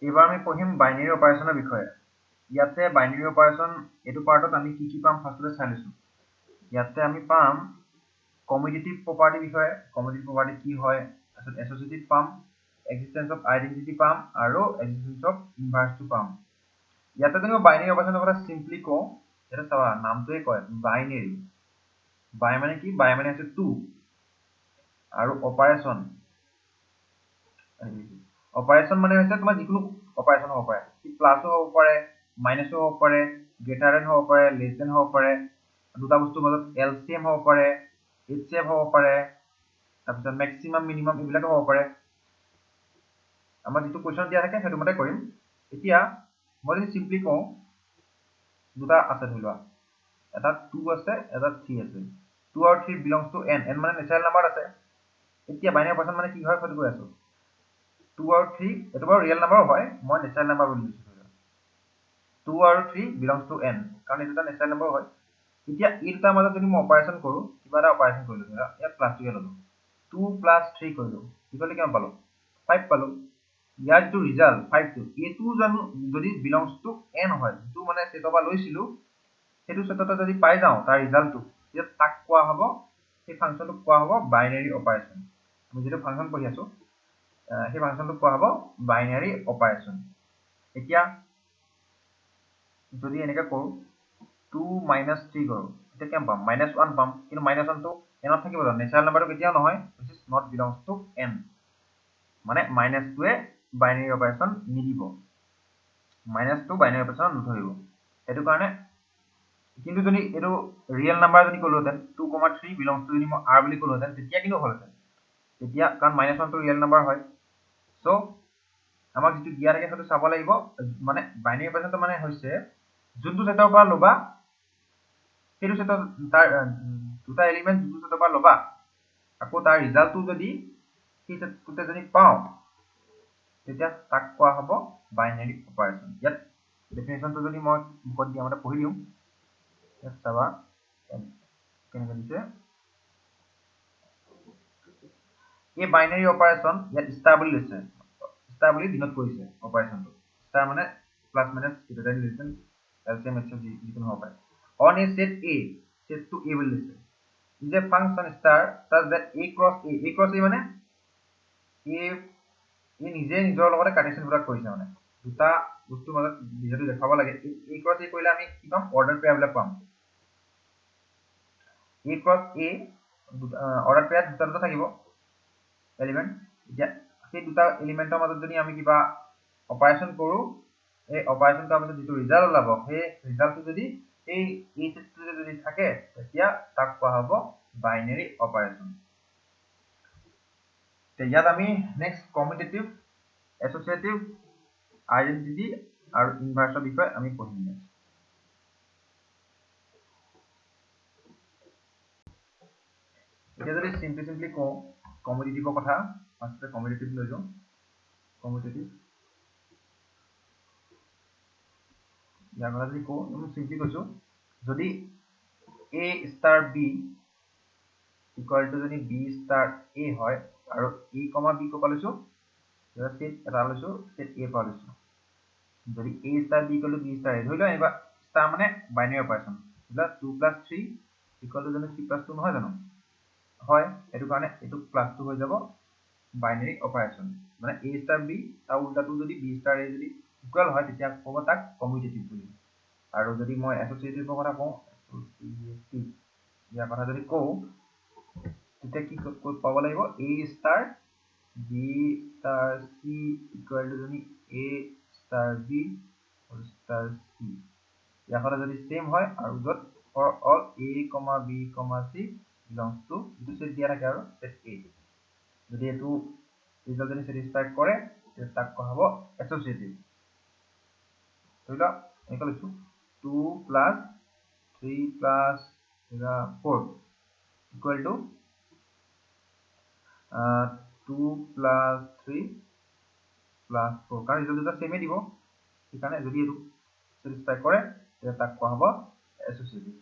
এবাৰ আমি পঢ়িম বাইনাৰী অপাৰেচনৰ বিষয়ে ইয়াতে বাইনাৰী অপাৰেচন এটো পাৰ্টত আমি কি পাম ফাৰ্ষ্টতে চাই লৈছো ইয়াতে আমি পাম কমিউটেটিভ প্ৰপাৰ্টি বিষয়ে কমিউটেটিভ প্ৰপাৰ্টি কি হয় তাৰপিছত এছ'চিয়েটিভ পাম এক্সিষ্টেন্স অফ আইডেন্টিটি পাম আৰু এক্সিষ্টেন্স অফ ইনভাৰ্সটো পাম ইয়াতে যদি বাইনাৰী অপাৰেচনৰ কথা সিম্পলি কওঁ এটা চাবা নামটোৱে কয় বাইনাৰী বাই মানে কি বাই মানে আছে 2 আৰু অপাৰেচন মানে হৈছে তোমাৰ যিকোনো অপাৰেচন হ'ব পাৰে কি প্লাসও হ'ব পাৰে মাইনাসও হ'ব পাৰে গ্ৰেটাৰ দেন হ'ব পাৰে লেছ দেন হ'ব পাৰে দুটা বস্তুৰ মাজত এলচিএম হ'ব পাৰে এইচচিএফ হ'ব পাৰে তাৰপিছত মেক্সিমাম মিনিমাম এইবিলাক হ'ব পাৰে আমাৰ যিটো কোৱেশ্চন দিয়া থাকে সেইটো মতে কৰিম এতিয়া মই যদি সিম্পলি কওঁ দুটা আছে ধৰি লোৱা এটা 2 আছে এটা 3 আছে 2 আৰু 3 belongs to n n মানে নেচাৰেল নাম্বাৰ আছে এতিয়া বাইনাৰী অপাৰেচন মানে কি হয় সেইটো কৈ আছো 2 আৰু 3 এটো বাৰু ৰিয়েল নাম্বাৰ হয় মই নেচাৰেল নাম্বাৰ বুলি লৈছো 2 আৰু 3 belongs to n কাৰণ এটা নেচাৰেল নাম্বাৰ হয় এতিয়া এই দুটাৰ মাজত যদি মই অপাৰেচন কৰো কিবা এটা অপাৰেচন কৰিলো ধৰা ইয়াত প্লাস 2 ললো 2 + 3 কৰিলো ইকুৱেল কিমান পালো 5 পালো ইয়াৰ যিটো ৰিজাল্ট 5 টো এটো জানো যদি belongs to n হয় যেটো মানে সেটবা লৈছিলো সেটো সেটতে যদি পাই যাও তাৰ ৰিজাল্টটো ইয়াত তাক কোৱা হ'ব সেই ফাংচনটো কোৱা হ'ব বাইনাৰী অপাৰেচন আমি যেটো ফাংচন পঢ়ি আছো সেই ফাংচনটো কোৱা হ'ব বাইনাৰী অপাৰেচন এতিয়া যদি এনেকা কৰো 2 - 3 কৰো এটা কেম পাম -1 পাম কিন্তু -1 টো n থাকিব জানো নেচাৰেল নাম্বাৰটো কেতিয়াও নহয় which is not belongs to n মানে -2 এ বাইনাৰী অপাৰেচন নিদিব -2 বাইনাৰী অপাৰেচন নধৰিব এটো কাৰণে কিন্তু যদি এটো ৰিয়েল নাম্বাৰ যদি কলোহেতেন 2,3 belongs to যদি মই r বুলি কলোহেতেন তেতিয়া কিন্তু হলহেতেন তেতিয়া কাৰণ -1 টো ৰিয়েল নাম্বাৰ হয় সো আমাক যেটো দিয়া থাকে সেটো চাব লাগিব মানে বাইনাৰী অপাৰেচনটো মানে হৈছে যোনটো সেটৰ পৰা লবা সেটো সেট তাৰ দুটা এলিমেন্ট যোনটো সেটৰ পৰা লবা আকৌ তাৰ ৰিজাল্টটো যদি সেই সেটতে যদি পাও তেতিয়া তাক কোৱা হ'ব বাইনাৰী অপাৰেচন ইয়াত ডেফিনেশনটো যদি মই মুখত দিয়া মতে পঢ়ি দিও ইয়াত চাবা কেনেকৈ দিছে এই বাইনাৰী অপাৰেচন ইয়াত স্টাৰ বুলি লৈছে স্টাৰ বুলি ডিনোট কৰিছে অপাৰেচনটো স্টাৰ মানে plus minus greater than less than LCM HCF যিকোনো হ'ব পাৰে on a set a set to a বুলি লৈছে is a function star such that a cross a মানে a নিজে নিজৰ লগতে কানেকশন প্ৰডাক্ট কৰিছে মানে দুটা বস্তুৰ মাজত যেটো দেখাব লাগে a cross a কৰিলে আমি কি পাম অৰ্ডাৰ পেয়াৰ বিলাক পাম a cross a order pair দুটা থাকিব এলিমেন্ট এতিয়া সেই দুটা এলিমেন্টৰ মাজত যদি আমি কিবা অপাৰেচন কৰো এই অপাৰেচন কৰাৰ পিছত যেটো ৰিজাল্ট ওলাব সেই ৰিজাল্টটো যদি এই সেটটোতে যদি থাকে তেতিয়া তাক কোৱা হ'ব বাইনাৰী অপাৰেচন তে ইয়াত আমি নেক্সট কমিউটেটিভ এছ'চিয়েটিভ আইডেন্টিটি আৰু ইনভাৰ্সৰ বিষয়ে আমি পঢ়িম এতিয়া যদি সিম্পলি কওঁ কমিউটেটিভৰ কথা ফাৰ্ষ্টে কমিউটেটিভ লৈ যাও কমিউটেটিভ ইয়াৰ কথা যদি কওঁ আমি সিম্পলি কৈছো যদি a star b equal to যদি b star a হয় আৰু a, b ক পালৈছো এটা সেট এটা লৈছো সেট a পালৈছো যদি a star b equal to b star a ধৰিলো এবা star মানে binary operation plus 2 + 3 equal to জানো 3 + 2 নহয় জানো হয় এটো কাৰণে এটো প্লাস 2 হৈ যাব বাইনাৰী অপাৰেচন মানে a star b তাৰ উল্টাটো যদি b star a যদি ইকুৱেল হয় তেতিয়া ক'ব তাক কমিউটেটিভ বুলি আৰু যদি মই এছ'চিয়েটিভৰ কথা কওঁ ইয়াৰ কথা যদি কওঁ তেতিয়া কি পাব লাগিব a star b star c equal to যদি a star b star c ইয়াৰ কথা যদি সেম হয় আৰু যত for all a, b, c belongs to যেটো সেট দিয়া থাকে আৰু সেট a যদি এটো ৰিজাল্ট যদি স্যাটিসফাই কৰে তেতিয়া তাক কোৱা হ'ব এছ'চিয়েটিভ ধৰিলা এনেকৈ লিখো 2 + 3 + 4 equal to 2 + 3 + 4 কাৰণ ৰিজাল্ট দুটা সেমে দিব সেইকাৰণে যদি এটো স্যাটিসফাই কৰে তেতিয়া তাক কোৱা হ'ব এছ'চিয়েটিভ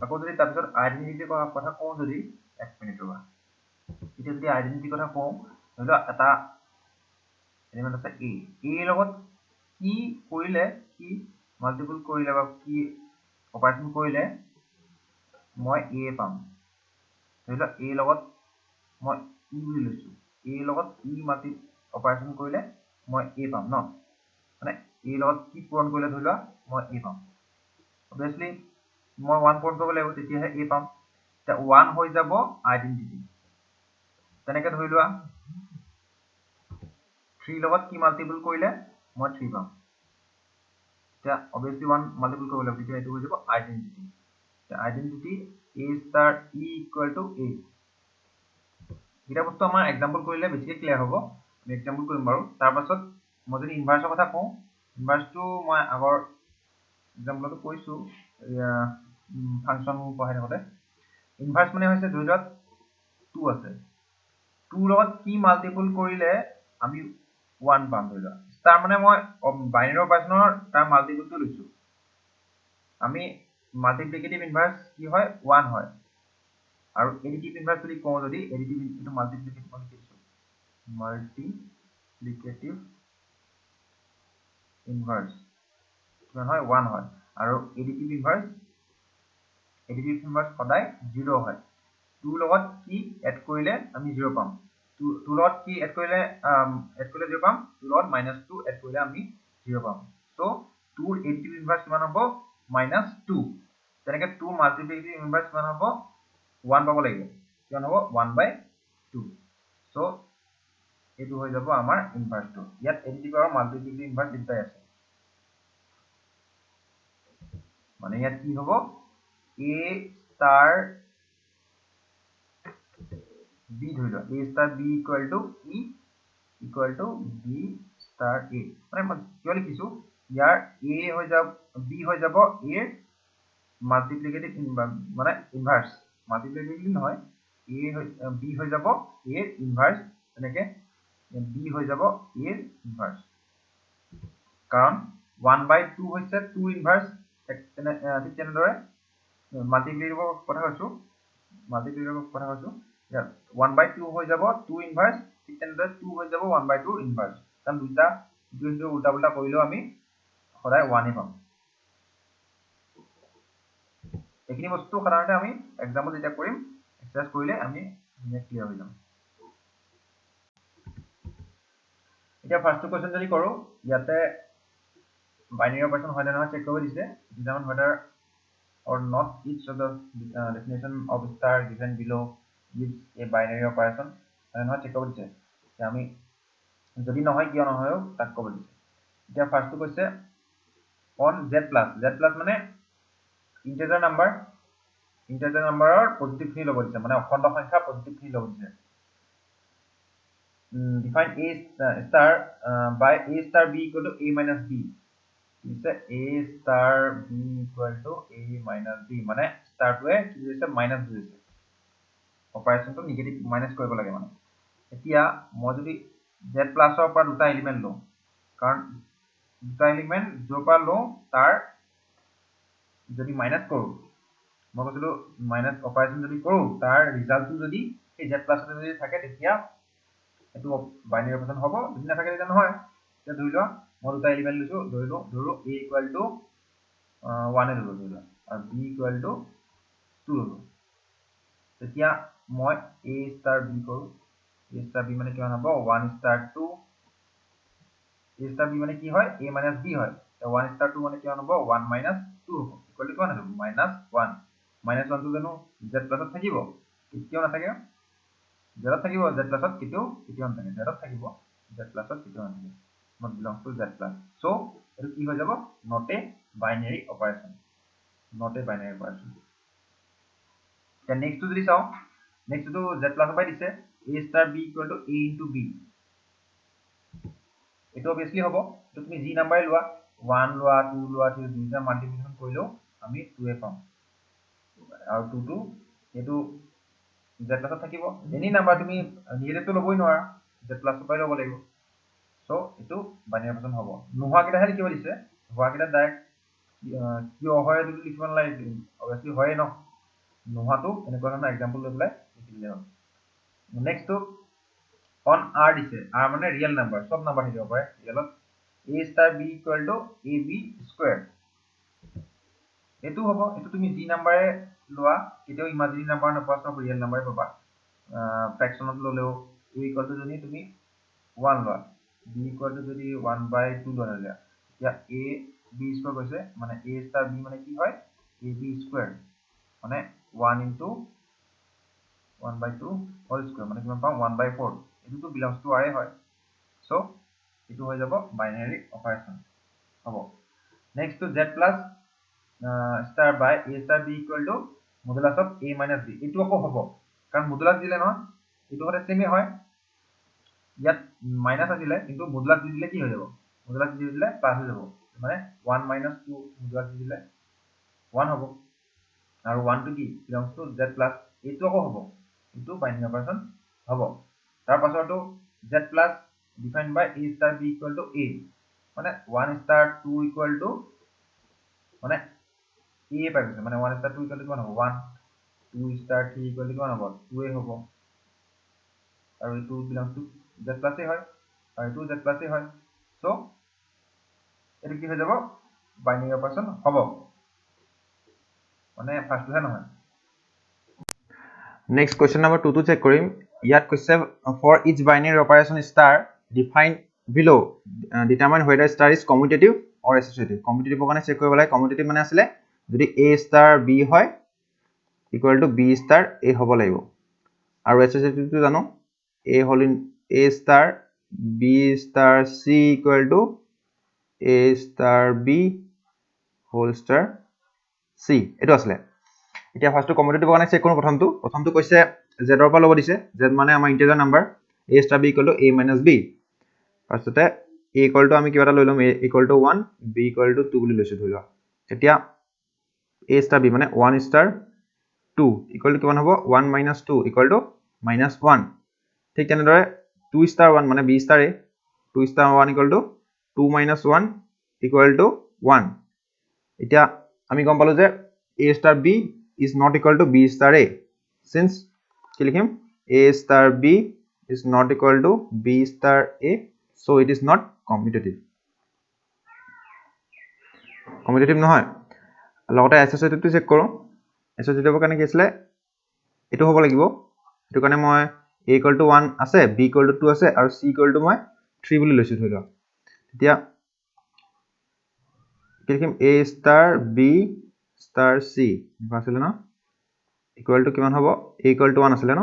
আকৌ যদি তাৰ পিছত আইডেন্টিটি কথা কওঁ যদি এক মিনিট ৰবা এতিয়া যদি আইডেন্টিটি কথা কওঁ ধৰিলো এটা এলিমেন্ট আছে a লগত কি কৰিলে কি মাল্টিপল কৰিলে বা কি অপাৰেচন কৰিলে মই a পাম ধৰি লওক a লগত মই e বুলি লৈছো a লগত e মাল্টি অপাৰেচন কৰিলে মই a পাম ন মানে a লগত কি পূৰণ কৰিলে ধৰি লোৱা মই a পাম obviously মই 1 পূৰণ কৰিব লাগিব তেতিয়াহে a পাম তে 1 হৈ যাব আইডেন্টিটি তেনেকে ধৰি লোৱা 3 লগত কি মাল্টিপল কৰিলে মই 3 পাম তে obviously 1 মাল্টিপল কৰিব লাগিব তেতিয়া এটো হৈ যাব আইডেন্টিটি তে identity a star e equal to a এটা বস্তু আমাৰ এক্সাম্পল কৰিলে বেছিকে ক্লিয়াৰ হ'ব আমি এক্সাম্পল কৰিম বাৰু তাৰ পাছত মই যদি ইনভাৰ্সৰ কথা কওঁ ইনভাৰ্সটো মই আগৰ এক্সাম্পলটো কৈছো ফাংচন পঢ়াই থাকোতে ইনভাৰ্স মানে হৈছে ধৰি লোৱা 2 আছে 2 লগত কি মাল্টিপল কৰিলে আমি 1 পাম ধৰি লোৱা ষ্টাৰ মানে মই বাইনাৰী অপাৰেচনৰ তাৰ মাল্টিপলটো লৈছো আমি মাল্টিপ্লিকেটিভ ইনভাৰ্স কি হয় 1 হয় আৰু এডিটিভ ইনভাৰ্স যদি কওঁ যদি এডিটিভ ইনটো মাল্টিপ্লিকেটিভ মানে কি মাল্টিপ্লিকেটিভ ইনভাৰ্স কিমান হয় 1 হয় আৰু এডিটিভ ইনভাৰ্স সদায় 0 হয় 2 লগত কি এড কৰিলে আমি 0 পাম 2 লগত কি এড কৰিলে 0 পাম 2 লগত -2 এড কৰিলে আমি 0 পাম সো 2 ৰ এডিটিভ ইনভাৰ্স কিমান হ'ব -2 তেনেকে 2 মাল্টিপ্লিকেটিভ ইনভাৰ্স কিমান হ'ব 1 পাব লাগিব কিমান হ'ব 1/2 সো এটো হৈ যাব আমাৰ ইনভাৰ্সটো ইয়াত এডিটিভ আৰু মাল্টিপ্লিকেটিভ ইনভাৰ্স দুটাই আছে মানে ইয়াত কি হ'ব a star b ধৰি লোৱা a star b equal to e equal to b star a মানে মই কি লিখিছো ইয়াৰ a হৈ যাব b হৈ যাব a মাল্টিপ্লিকেটিভ মানে ইনভাৰ্স মাল্টিপ্লিকেটিভ নহয় a b হৈ যাব a ৰ ইনভাৰ্স তেনেকে b হৈ যাব a ৰ ইনভাৰ্স কাৰণ 1/2 হৈছে 2 ইনভাৰ্স ঠিক তেনেদৰে মাল্টিপ্লিকেটিভৰ কথা কৈছো 1/2 হৈ যাব 2 ইনভাৰ্স ঠিক তেনেদৰে 2 হৈ যাব 1/2 ইনভাৰ্স কাৰণ দুটা দুটো উল্টা পুল্টা কৰিলেও আমি সদায় 1 পাম এইখিনি বস্তু সাধাৰণতে আমি এক্সাম্পল যেতিয়া কৰিম এক্সাৰসাইজ কৰিলে আমি ক্লিয়াৰ হৈ যাম এতিয়া ফাৰ্স্ট কোৱেশ্চন যদি কৰো ইয়াতে বাইনাৰী অপাৰেচন হয় না নহয় চেক কৰিব দিছে determine whether or not each of the definition of star given below gives a binary operation হয় নহয় চেক কৰিব দিছে আমি যদি নহয় কিয় নহয়ও তাক ক'ব দিছে এতিয়া ফাৰ্স্টটো কৈছে on z plus মানে integer numberৰ পজিটিভ খিনি ল'ব দিছে মানে অখণ্ড সংখ্যা পজিটিভ খিনি ল'ব দিছে define a star by a star b equal to a minus b is a star b equal to a minus b মানে star টোৱে কি দিছে মাইনাস দিছে অপাৰেচনটো নেগেটিভ মাইনাস কৰিব লাগে মানে এতিয়া মই যদি z প্লাসৰ পৰা দুটা এলিমেন্ট লওঁ কাৰণ দুটা এলিমেন্ট যৰ পৰা লওঁ তাৰ যদি মাইনাস কৰো মই কৈছিলো মাইনাস অপাৰেচন যদি কৰো তাৰ ৰিজাল্টটো যদি এই z প্লাসতে যদি থাকে তেতিয়া এটো বাইনাৰী অপাৰেচন হ'ব যদি নাথাকে তেতিয়া নহয় এতিয়া ধৰি লোৱা মই দুটা এলিমেন্ট লৈছো ধৰো a equal to 1 এ ধৰো আৰু b equal to 2 ধৰো তেতিয়া মই a star b কৰো a star b মানে কিমান হ'ব 1 star 2 a star b মানে কি হয় a minus b হয় 1 star 2 মানে কিমান হ'ব 1 minus 2 হ'ব ইকুৱেল টু কিমান হ'ব -1 -1 টো জানো z প্লাসত থাকিব কিয় নাথাকে z ত থাকিব z প্লাসত কিয় নাথাকে z ত থাকিব z প্লাসত কিয় নাথাকে not belongs to z plus so এটো কি হৈ যাব not a binary operation then next to যদি চাও next to z plus পাই দিছে a star b equal to a into b এটো obviously হ'ব তো তুমি জি নাম্বাৰ লোৱা 1 লোৱা 2 লোৱা 3 দুইটা মাল্টিপ্লিকেশন কৰিলো আমি 2 এ পাম আৰু 2 টো এটো z প্লাসত থাকিব এনি নাম্বাৰ তুমি নিগেটিভটো লবই নোৱাৰা z প্লাস পাই লব লাগিব সো এটো বাইনাৰী অপাৰেচন হ'ব নোহোৱা কিটাহে লিখিব দিছে হোৱা কিটা ডাইৰেক্ট কিয় হয় এটো লিখিব নালাগে obviously হয় ন নোহোৱাটো এনেকুৱা ধৰণৰ एग्जांपल লৈ পেলাই লিখিলে হ'ল নেক্সট অন r দিছে r মানে ৰিয়েল নাম্বাৰ সব নাম্বাৰ থাকিব পাৰে ৰিয়েলত a star b equal to ab square এটো হ'ব এটো তুমি যি নাম্বাৰে লোৱা কেতিয়াও ইমাজিনাৰী নাম্বাৰ নাপাবা সব ৰিয়েল নাম্বাৰে পাবা ফ্ৰেকশনত ললেও a equal to যদি তুমি 1 লোৱা b equal to যদি 1/2 লোৱা যায় ইয়া a b স্কয়ার কৈছে মানে a star b মানে কি হয় ab স্কয়ার মানে 1 into 1/2 হোল স্কয়ার মানে কিমান পাম 1/4 এটো তো বিলংস টু r হয় সো এটো হৈ যাব বাইনাৰি অপাৰেশন হ'ব next to z plus star by a star b equal to modulus of a minus b এটো আকৌ হ'ব কাৰণ মডুলাস দিলে নহয় এটো হতে সেমে হয় ইয়াত মাইনাস আছিলে কিন্তু মডুলাস দি দিলে কি হৈ যাব মডুলাস দি দিলে প্লাস হৈ যাব মানে 1 minus 2 মডুলাস দি দিলে 1 হ'ব আৰু 1 to কি belongs to z plus এটো আকৌ হ'ব এটো বাইনাৰি অপাৰেশন হ'ব তাৰ পাছৰটো z plus defined by a star b equal to a মানে 1 star 2 equal to মানে a পাই গৈছে মানে 1 star 2 equal to কিমান হ'ব 1 2 star 3 equal to কিমান হ'ব 2 এ হ'ব আৰু এটো belongs to z plus এ হয় আৰু এটো z plus এ হয় সো এটো কি হৈ যাব বাইনাৰি অপাৰেশন হ'ব মানে ফাৰ্স্টটোহে নহয় নেক্সট কোৱেশ্চন নম্বৰ 2 টো চেক কৰিম ইয়াত কৈছে for each binary operation star define below determine whether star is commutative or associative commutative কাৰণে চেক কৰিব লাগে commutative মানে আছিল যদি a star b হয় equal to b star a হ'ব লাগিব আৰু associative টো জানো a whole in a star b star c equal to a star b whole star c এটো আছিল এতিয়া ফাৰ্স্ট কম্পিটিটিভ কাৰণে চেক কৰোঁ প্ৰথমটো কৈছে z ৰ পৰা লব দিছে z মানে আমাৰ integer number a star b equal to a minus b ফাৰ্স্টতে a equal to আমি কিবা এটা লৈ লম a equal to 1 b equal to 2 বুলি লৈছো ধৰি লোৱা এতিয়া a star b মানে 1 star 2 equal to কিমান হ'ব 1 minus 2 equal to minus 1 ঠিক তেনেদৰে 2 star 1 মানে b star a 2 star 1 equal to 2 minus 1 equal to 1 এতিয়া আমি গম পালো যে a star b is not equal to b star a since কি লিখিম a star b is not equal to b star a so it is not commutative নহয় লগতে associative টো চেক কৰো associative কাৰণে কি আছিল এটো হ'ব লাগিব এটো কাৰণে মই a equal to 1 আছে b equal to 2 আছে আৰু c equal to মই 3 বুলি লৈছো ধৰি লোৱা এতিয়া কি লিখিম a star b star c আছিল ন equal to কিমান হ'ব a equal to 1 আছিল ন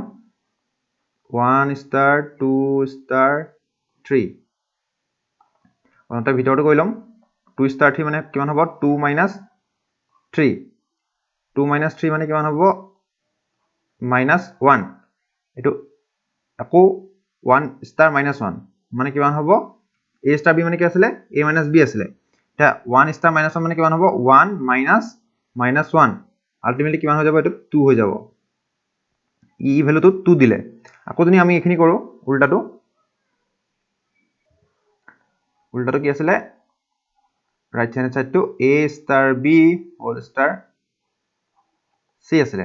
1 star 2 star 3 অনটা ভিতৰটো কই লম 2 star 3 মানে কিমান হ'ব 2 minus 3 2 minus 3 মানে কিমান হ'ব minus 1 এটো আকৌ 1 star minus 1 মানে কিমান হ'ব a star b মানে কি আছিল a minus b আছিল এটা 1 star minus 1 মানে কিমান হ'ব 1 minus minus 1 আলটিমেটলি কিমান হৈ যাব এটো 2 হৈ যাব ই ভ্যালুটো 2 দিলে আকৌ যদি আমি এখিনি কৰো উল্টাটো কি আছিল right hand side to a star b whole star c আছিল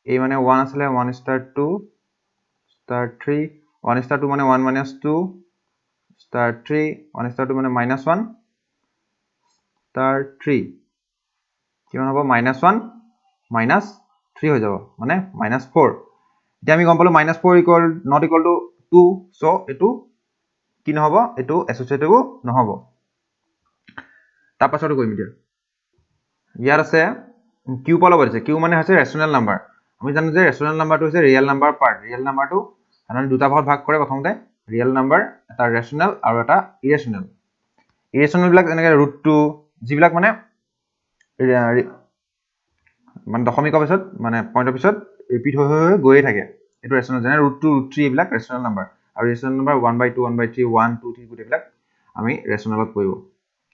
a মানে 1 আছিল 1 star 2 star 3 1 star 2 মানে 1 minus 2 star 3 1 star 2 মানে minus 1 star 3 কিমান হ'ব minus 1 minus 3 হৈ যাব মানে minus 4 এতিয়া আমি গম পালো minus 4 equal not equal to 2 so এটো কি নহব এটো associative নহব তাৰ পাছতো কইম দিয়া ইয়াৰ আছে q পালো বলছে q মানে হৈছে ৰেশনাল নাম্বাৰ আমি জানো যে ৰেশনাল নাম্বাৰটো হৈছে ৰিয়েল নাম্বাৰ পাৰ্ট ৰিয়েল নাম্বাৰটো সাধাৰণতে দুটা ভাগত ভাগ কৰে প্ৰথমতে ৰিয়েল নাম্বাৰ এটা ৰেশনাল আৰু এটা ইৰেশনাল বিলাক এনেকৈ √2 যিবিলাক মানে দশমিকৰ পিছত মানে পইণ্টৰ পিছত ৰিপিট হৈ গৈয়ে থাকে এটো ৰেশনাল যেনে √2 √3 এইবিলাক ৰেশনাল নাম্বাৰ আৰু ৰেশনাল নাম্বাৰ 1/2 1/3 1 2 3 গুটেবিলাক আমি ৰেশনালত পৰিব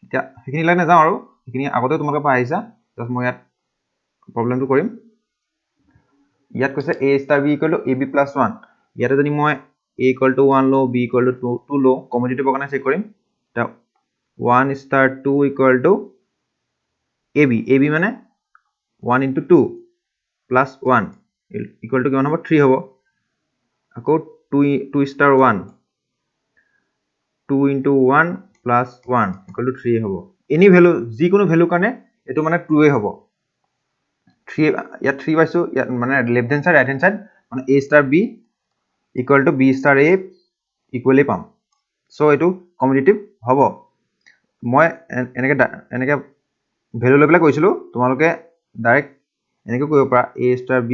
এতিয়া হেখিনি লাইন যাও আৰু হেখিনি আগতে তোমালোকে পাই আহিছা জাস্ট মই ইয়াত প্ৰবলেমটো কৰিম ইয়াত কৈছে a star b equal to ab plus 1 ইয়াতে যদি মই a equal to 1 লো b equal to 2 লো কমিউটেটিভ কাৰণে চেক কৰিম তা 1 star 2 equal to ab মানে 1 into 2 plus 1 equal to কিমান হ'ব 3 হ'ব আকৌ 2 star 1 2 into 1 plus 1 equal to 3 হ'ব এনি ভ্যালু যিকোনো ভ্যালু কাৰণে এটো মানে 2 এ হ'ব 3 ইয়াত 3 পাইছো ইয়াত মানে left hand side right hand side মানে a star b equal to b star a equally পাম সো এটো কমিউটেটিভ হ'ব মই এনেকে ভ্যালু লৈ পেলাই কৈছিলো তোমালোকে ডাইৰেক্ট এনেকে কৰিব পাৰা a star b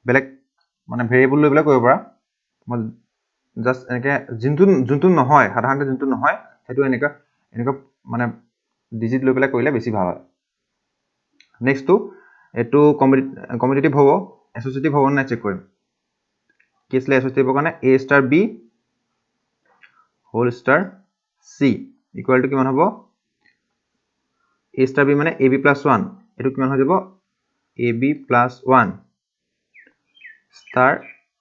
বেলেগ মানে ভেৰিয়েবল লৈ পেলাই কৰিব পাৰা মই জাস্ট এনেকে যোনটো নহয় সাধাৰণতে যোনটো নহয় হেতু এনেকা মানে ডিজিট লৈ পেলাই কৰিলে বেছি ভাল হয় নেক্সট টু এটো কমিউটেটিভ হ'ব এসোসিয়েটিভ হ'ব না চেক কৰিম কি আছে এসোসিয়েটিভৰ কাৰণে a star b whole star c equal to কিমান হ'ব a star b মানে ab plus 1 এটো কিমান হৈ যাব ab plus 1 star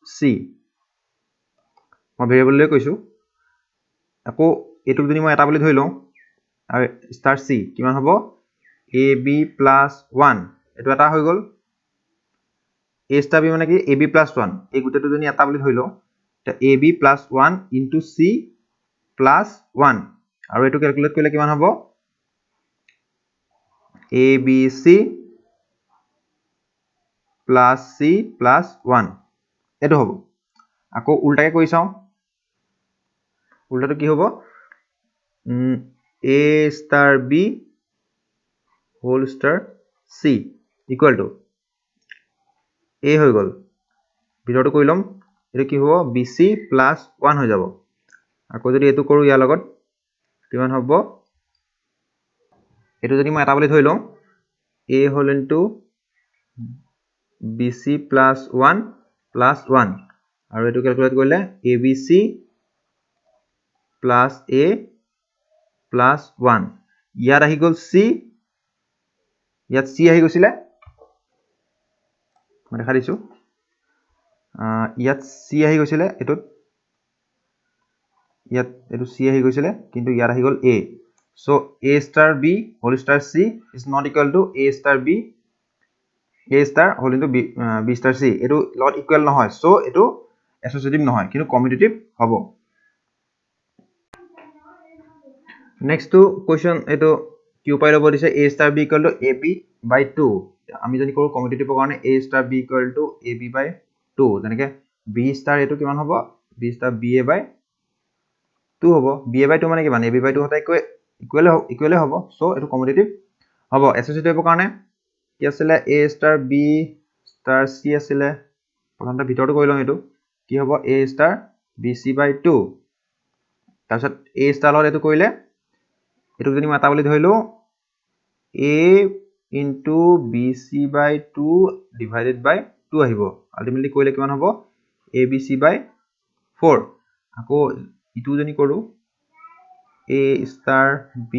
c মই ভেৰিয়েবল লৈ কৈছো আকৌ এটো যদি মই এটা বুলি ধৰি লওঁ আৰু star c কিমান হ'ব ab plus 1 এটো এটা হৈ গল a star b মানে কি ab plus 1 এই গুটেটো যদি এটা বুলি ধৰি লওঁ তে ab plus 1 into c plus 1 আৰু এটো ক্যালকুলেট কৰিলে কিমান হ'ব abc plus c plus 1 এটো হ'ব আকৌ উল্টাকে কৰি চাও উল্টাটো কি হ'ব a star b whole star c equal to a হৈ গল ভিতৰটো কৰি লম এটো কি হ'ব bc plus 1 হৈ যাব আকৌ যদি এটো কৰো ইয়াৰ লগত কিমান হ'ব এটো যদি মই এটা বুলি ধৰি লওঁ a whole into bc plus 1 plus 1 আৰু এটো ক্যালকুলেট কৰিলে abc plus a plus 1 ইয়াত আহি গল c ইয়াত c আহি গৈছিলে মই দেখা দিছো ইয়াত c আহি গৈছিলে এটো c আহি গৈছিলে কিন্তু ইয়াত আহি গল a so a star b whole star c is not equal to a star b a star whole into b star c এটো লগত ইকুৱেল নহয় so এটো এসোসিয়েটিভ নহয় কিন্তু কমিউটেটিভ হ'ব নেক্সট টু কোৱেশ্চন এটো কি উপায় লব দিছে a star b equal to ab by 2 আমি যদি কৰো কমিউটেটিভৰ কাৰণে a star b equal to ab by 2 যেনেকে b star এটো কিমান হ'ব b star ba by 2 হ'ব ba by 2 মানে কি মানে ab by 2 হতে ইকুৱেল হ'ব সো এটো কমিউটেটিভ হ'ব এসোসিয়েটিভৰ কাৰণে কি আছিল a star b star c আছিল প্ৰথমতে ভিতৰটো কৰি লম এটো কি হ'ব a star bc by 2 তাৰপিছত a star লগত এটো কৰিলে এটো যদি মই এটা বুলি ধৰিলো a into bc by 2 divided by 2 আহিব আলটিমেটলি কৰিলে কিমান হ'ব abc by 4 আকৌ ইটো যদি কৰো a star b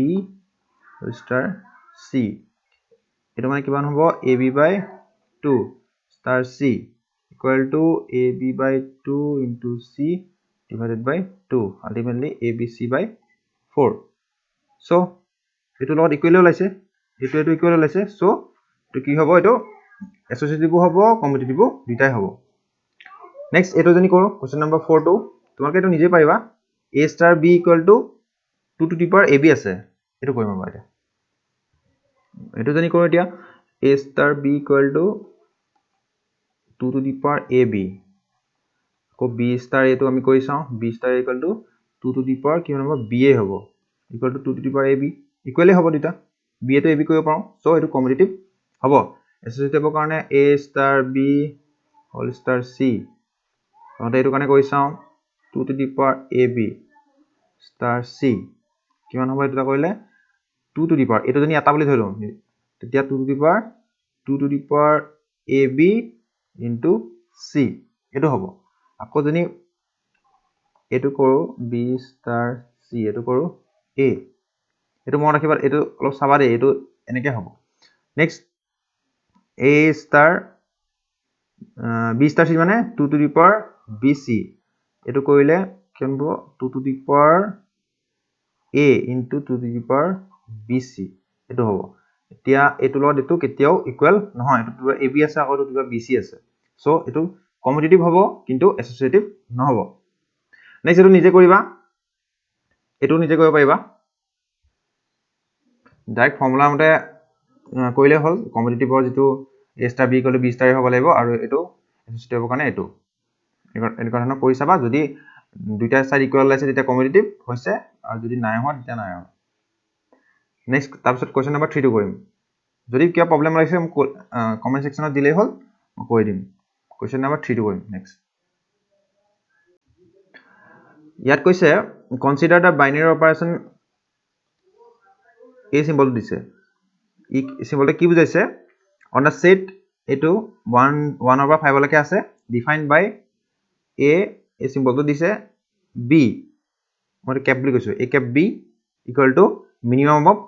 star c এটো মানে কিমান হ'ব ab by 2 star c equal to ab by 2 into c divided by 2 ultimately abc by 4 so এটো লগত ইকুৱেল ওলাইছে এটো ইকুৱেল ওলাইছে so এটো কি হ'ব এটো এসোসিয়েটিভ হ'ব কমিউটেটিভ দুটাই হ'ব নেক্সট এটো যদি কৰো কোৱেশ্চন নম্বৰ 4 টো তোমালোকে এটো নিজে পাৰিবা a star b equal to 2 to the power ab আছে এটো কৰিম মই এটা এটো যদি কৰো এতিয়া a star b equal to 2 to the power ab আকৌ b star এটো আমি কৰি চাও b star equal to 2 to the power কি হ'ব ba হ'ব equal to 2 to the power ab equally হ'ব দিটা b এটো ab কৰিব পাৰো সো এটো কমিউটেটিভ হ'ব এসোসিয়েটিভৰ কাৰণে a star b whole star c তহঁতে এটো কাৰণে কৰি চাও 2 to the power ab star c কিমান হ'ব এটা কৰিলে 2 to the power এটো যদি এটা বুলি ধৰিলো তেতিয়া 2 to the power ab into c এটো হ'ব আকৌ যদি এটো কৰো b star c এটো কৰো a এটো মনত ৰাখিবা এটো অলপ চাবা দে এটো এনেকে হ'ব next a star b star c মানে 2 to the power bc এটো কৰিলে কেন হ'ব 2 to the power a into 2 to the power bc এটো হ'ব এতিয়া এটো লগত এটো কেতিয়াও ইকুৱেল নহয় এটো ab আছে আকৌ এটো bc আছে সো এটো কমিউটেটিভ হ'ব কিন্তু এসোসিয়েটিভ নহ'ব নেক্সট এটো নিজে কৰিবা এটো নিজে কৰিব পাৰিবা ডাইৰেক্ট ফৰ্মুলা মতে কৰিলে হ'ল কম্পিটিটিভৰ যেটো a * b = b * হ'ব লাগিব আৰু এটো এসোচিয়েটিভৰ কাৰণে এটো এনেকুৱা ধৰণৰ কৰি চাবা যদি দুইটা সাইড ইকুয়াল আছে তেতিয়া কম্পিটিটিভ হৈছে আৰু যদি নাই হোৱা তেতিয়া নাই হোৱা নেক্সট তাৰপিছত কোৱেশ্চন নম্বৰ 3 টো কৰিম যদি কিবা প্ৰবলেম লাগিছে কমেন্ট সেকশনত দিলেই হ'ল মই কৈ দিম কোৱেশ্চন নম্বৰ 3 টো কৰিম নেক্সট ইয়াত কৈছে কনসিডাৰ দা বাইনাৰী অপাৰেশন এই সিম্বলটো দিছে ই সিম্বলটো কি বুজাইছে অন দা সেট এটো 1 over 5 লৈকে আছে ডিফাইন্ড বাই a এই সিম্বলটো দিছে b মই কেপ বুলি কৈছো a cap b equal to minimum of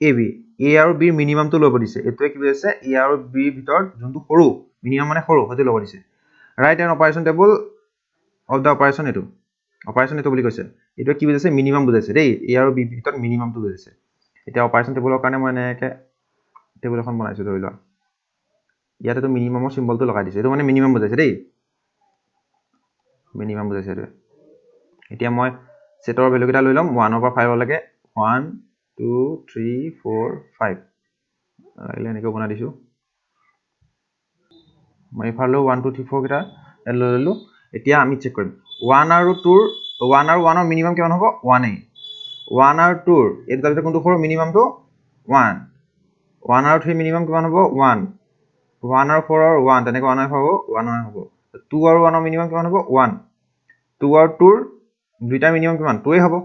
ab a আৰু b মিনিমাম টো ল'ব দিছে এটোৱে কি বুজাইছে a আৰু b ভিতৰত যোনটো সৰু মিনিমাম মানে সৰু হতে ল'ব দিছে right N operation table of the operation এটো বুলি কৈছে এটো কি বুজাইছে মিনিমাম বুজাইছে দেই a আৰু b ভিতৰত মিনিমাম টো বুজাইছে এতিয়া অপাৰেশন টেবলৰ কাৰণে মই এনেকে টেবল এখন বনাইছো ধৰি লোৱা ইয়াতে তো মিনিমামৰ সিম্বলটো লগাই দিছে এটো মানে মিনিমাম বুজাইছে দেই মিনিমাম বুজাইছে এটো এতিয়া মই সেটৰ ভ্যালু কেটা লৈ লম 1 over 5 লৈকে 1 2 3 4 5 লাগিলে এনেকৈ বনাই দিছো মই ইফালে 1 2 3 4 কেটা লৈ ললো এতিয়া আমি চেক কৰিম 1 আৰু 2 1 আৰু 1 ৰ মিনিমাম কিমান হ'ব 1 এ 1 আৰু 2 এই দুটা ভিতৰত কোনটো সৰু মিনিমামটো 1 1 আৰু 3 মিনিমাম কিমান হ'ব 1 1 আৰু 4 আৰু 1 তেনেকৈ 1 হ'ব 1 হ'ব 2 আৰু 1 ৰ মিনিমাম কিমান হ'ব 1 2 আৰু 2 ৰ দুইটা মিনিমাম কিমান 2 এ হ'ব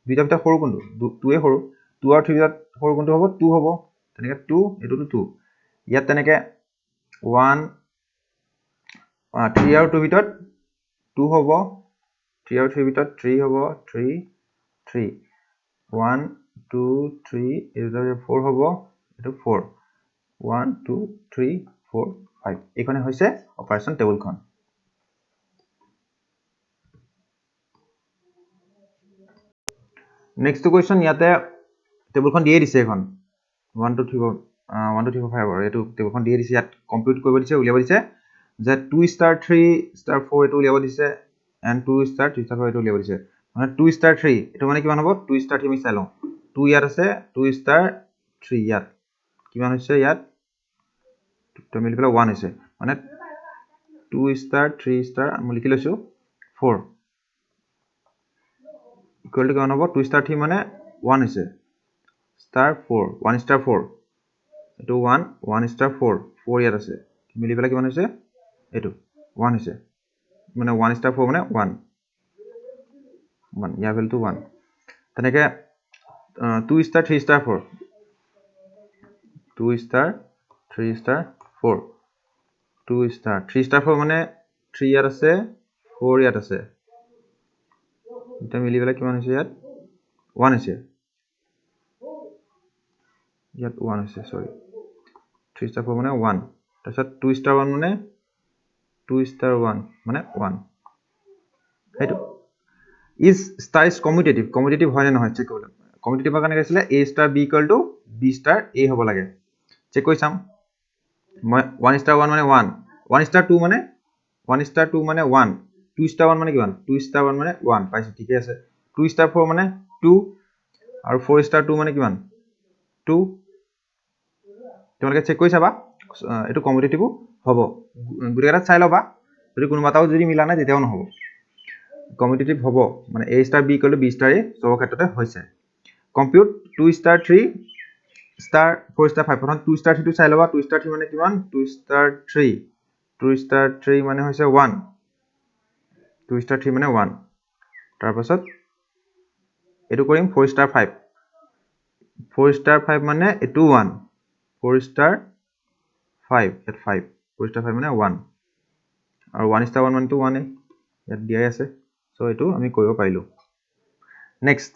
দুইটা ভিতৰত সৰু কোনটো 2 এ সৰু 2 আৰু 3 ভিতৰত সৰু কোনটো হ'ব 2 হ'ব তেনেকৈ 2 এটোটো 2 ইয়াত তেনেকৈ 1 3 আৰু 2 ভিতৰত 2 হ'ব 3 আৰু 3 ভিতৰত 3 হ'ব 3 3 1 2 3 এটো 4 হ'ব এটো 4 1 2 3 4 5 এইখনে হৈছে অপাৰেশন টেবুলখন নেক্সট কোৱেশ্চন ইয়াতে টেবুলখন দিয়ে দিছে এখন 1 2 3 1 2 3 4 5 এটো টেবুলখন দিয়ে দিছে ইয়াত কম্পিউট কৰিব দিছে উলিয়াব দিছে যে 2 * 3 * 4 এটো উলিয়াব দিছে and 2 * 3 * 4 এটো উলিয়াব দিছে মানে 2 * 3 এটো মানে কিমান হ'ব 2 * 3 আমি চাই লওঁ 2 ইয়াত আছে 2 * 3 ইয়াত কিমান হৈছে ইয়াত তো মিলি পেলাই 1 হৈছে মানে 2 * 3 আমি লিখি লৈছো 4 ইকুৱেল টু কিমান হ'ব 2 * 3 মানে 1 হৈছে * 4 1 * 4 এটো 1 1 * 4 4 ইয়াত আছে মিলি পেলাই কিমান হৈছে এটো 1 হৈছে মানে 1 * 4 মানে 1 1 ইয়াৰ ভ্যালুটো 1 তেনেকৈ 2 * 3 * 4 2 * 3 * 4 2 * 3 * 4 মানে 3 ইয়াত আছে 4 ইয়াত আছে এটা মিলি পেলাই কিমান হৈছে ইয়াত 1 হৈছে ইয়াত 1 হৈছে সৰি 3 * 4 মানে 1 তাৰপিছত 2 * 1 মানে 2 * 1 মানে 1 হেতু is star is commutative হয় নে নহয় চেক কৰিম কম্পিটিটিভৰ কাৰণে কৈছিলে a * b = b * a হ'ব লাগে চেক কৰি চাম মই 1 * 1 মানে 1 1 * 2 মানে 1 * 2 মানে 1 2 * 1 মানে কিমান 2 * 1 মানে 1 পাইছো ঠিকে আছে 2 * 4 মানে 2 আৰু 4 * 2 মানে কিমান 2 তোমালোকে চেক কৰি চাবা এটো কম্পিটিটিভ হ'ব গুটেকেটা চাই লবা যদি কোনোবাটাও যদি মিলা নাই তেতিয়াও নহব কম্পিটিটিভ হ'ব মানে a * b = b * a সব ক্ষেত্ৰতে হৈছে কম্পিউট 2 * 3 * 4 * 5 প্ৰথম 2 * 3 টো চাই লবা 2 * 3 মানে কিমান 2 * 3 2 * 3 মানে হৈছে 1 2 * 3 মানে 1 তাৰ পাছত এটো কৰিম 4 * 5 4 * 5 মানে এটো 1 4 * 5 at 5 4 * 5 মানে 1 আৰু 1 * 1 মানে 1 ইয়াত দিয়াই আছে সো এটো আমি কৰিব পাৰিলো নেক্সট